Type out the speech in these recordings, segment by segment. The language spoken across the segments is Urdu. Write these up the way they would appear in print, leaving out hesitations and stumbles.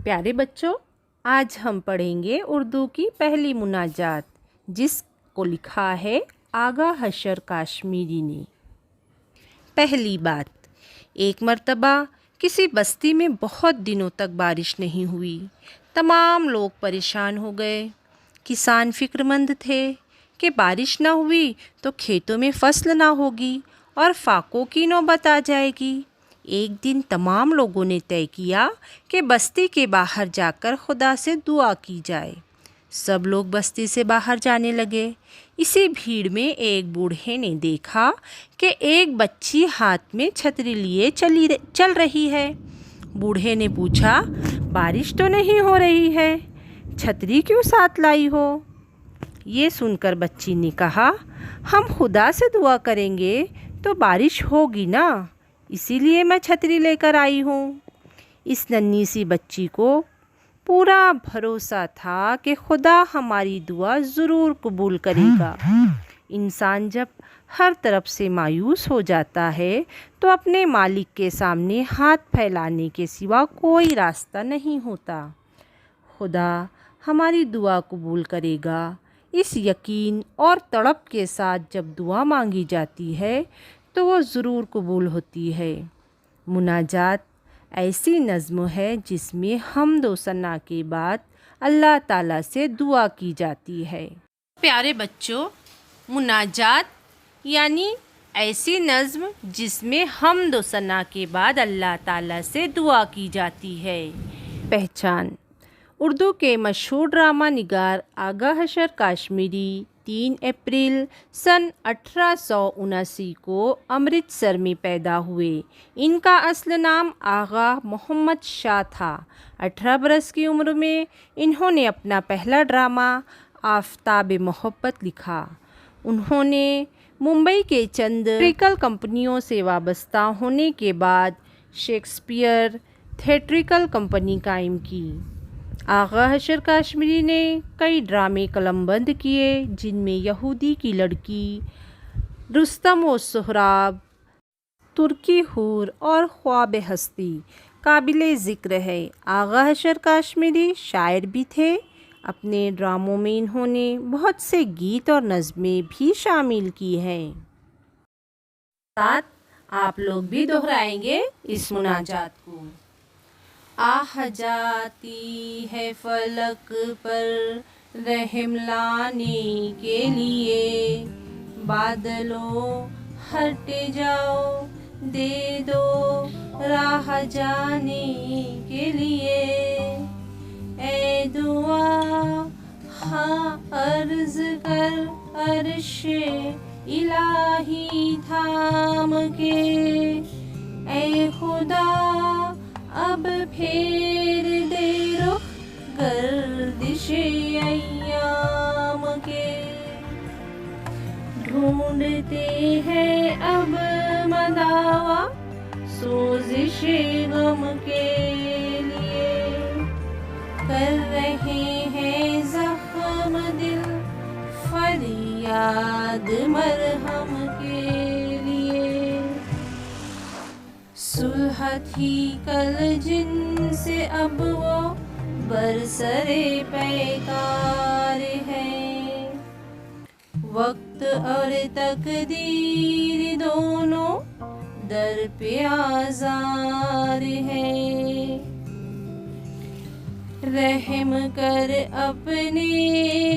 پیارے بچوں، آج ہم پڑھیں گے اردو کی پہلی مناجات جس کو لکھا ہے آغا حشر کاشمیری نے۔ پہلی بات، ایک مرتبہ کسی بستی میں بہت دنوں تک بارش نہیں ہوئی۔ تمام لوگ پریشان ہو گئے۔ کسان فکر مند تھے کہ بارش نہ ہوئی تو کھیتوں میں فصل نہ ہوگی اور فاقوں کی نوبت آ جائے گی۔ ایک دن تمام لوگوں نے طے کیا کہ بستی کے باہر جا کر خدا سے دعا کی جائے۔ سب لوگ بستی سے باہر جانے لگے۔ اسی بھیڑ میں ایک بوڑھے نے دیکھا کہ ایک بچی ہاتھ میں چھتری لیے چل رہی ہے۔ بوڑھے نے پوچھا، بارش تو نہیں ہو رہی ہے، چھتری کیوں ساتھ لائی ہو؟ یہ سن کر بچی نے کہا، ہم خدا سے دعا کریں گے تو بارش ہوگی نا، اسی لیے میں چھتری لے کر آئی ہوں۔ اس ننھی سی بچی کو پورا بھروسہ تھا کہ خدا ہماری دعا ضرور قبول کرے گا۔ انسان جب ہر طرف سے مایوس ہو جاتا ہے تو اپنے مالک کے سامنے ہاتھ پھیلانے کے سوا کوئی راستہ نہیں ہوتا۔ خدا ہماری دعا قبول کرے گا، اس یقین اور تڑپ کے ساتھ جب دعا مانگی جاتی ہے تو وہ ضرور قبول ہوتی ہے۔ مناجات ایسی نظم ہے جس میں حمد و ثنا کے بعد اللہ تعالیٰ سے دعا کی جاتی ہے۔ پیارے بچوں، مناجات یعنی ایسی نظم جس میں حمد و ثنا کے بعد اللہ تعالیٰ سے دعا کی جاتی ہے۔ پہچان، اردو کے مشہور ڈرامہ نگار آغا حشر کاشمیری 3 اپریل سن 1879 کو امرتسر میں پیدا ہوئے۔ ان کا اصل نام آغا محمد شاہ تھا۔ 18 برس کی عمر میں انہوں نے اپنا پہلا ڈرامہ آفتاب محبت لکھا۔ انہوں نے ممبئی کے چند تھیٹریکل کمپنیوں سے وابستہ ہونے کے بعد شیکسپیئر تھیٹریکل کمپنی قائم کی۔ آغا حشر کاشمیری نے کئی ڈرامے قلم بند کیے جن میں یہودی کی لڑکی، رستم و سہراب، ترکی حور اور خواب ہستی قابل ذکر ہے۔ آغا حشر کاشمیری شاعر بھی تھے۔ اپنے ڈراموں میں انہوں نے بہت سے گیت اور نظمیں بھی شامل کی ہیں۔ ساتھ آپ لوگ بھی دہرائیں گے اس مناجات کو۔ آہ جاتی ہے فلک پر رحم لانے کے لیے، بادلوں ہٹ جاؤ دے دو راہ جانے کے لیے، اے دعا ہاں عرض کر عرش الہی تھام کے، اے خدا اب پھیر دے رخ گردش ایام کے، ڈھونڈتے ہیں اب مداوا سوزش غم کے لیے، کر رہے ہیں زخم دل فریاد مرہم کے لیے، صلح تھی کل جن سے اب وہ برسرے پیکار ہے، وقت اور تقدیر دونوں در پہ آزار ہے، رحم کر اپنے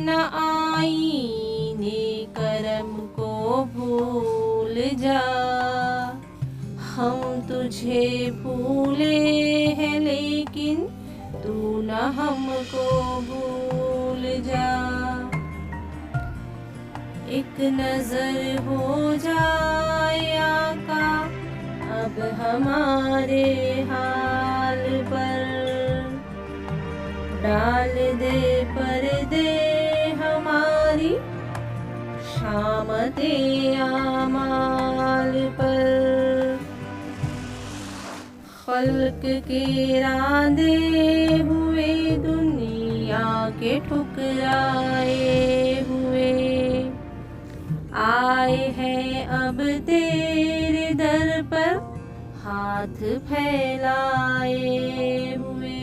نہ آئین کرم کو بھول جا، ہم تجھے بھولے ہیں لیکن تو نہ ہم کو بھول جا، ایک نظر ہو جائے آقا اب ہمارے حال پر، ڈال دے پردے ہماری شامت اعمال پر، خلق کے راندے ہوئے دنیا کے ٹھکرائے ہوئے، آئے ہیں اب تیرے در پر ہاتھ پھیلائے ہوئے،